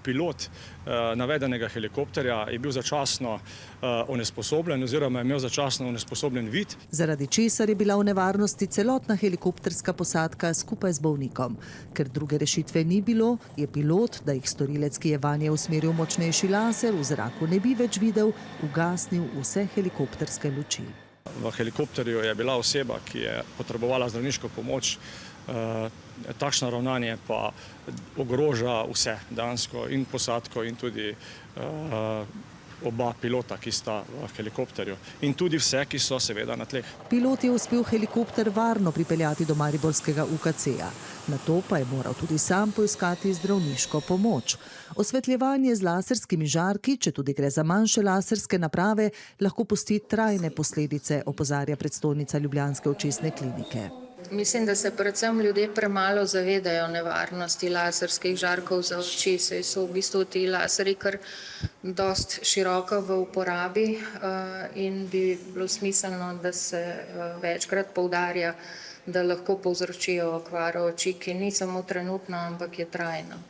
pilot navedenega helikopterja je bil začasno onesposobljen oziroma je imel začasno onesposobljen vid. Zaradi česar je bila v nevarnosti celotna helikopterska posadka skupaj z bolnikom. Ker druge rešitve ni bilo, je pilot, da jih storilec, ki je vanje usmeril močnejši laser, v zraku ne bi več videl, ugasnil vse helikopterske luči. V helikopterju je bila oseba, ki je potrebovala zdravniško pomoč. Takšno ravnanje pa ogroža vse, dejansko in posadko in tudi oba pilota, ki sta v helikopterju, in tudi vse, ki so seveda na tleh. Pilot je uspel helikopter varno pripeljati do mariborskega UKC-ja. Nato pa je moral tudi sam poiskati zdravniško pomoč. Osvetljevanje z laserskimi žarki, če tudi gre za manjše laserske naprave, lahko pusti trajne posledice, opozarja predstojnica ljubljanske očesne klinike. Mislim, da se predvsem ljudje premalo zavedajo nevarnosti laserskih žarkov za oči, saj so v bistvu ti laserji kar dosti široko v uporabi in bi bilo smiselno, da se večkrat poudarja, da lahko povzročijo okvaro oči, ki ni samo trenutna, ampak je trajna.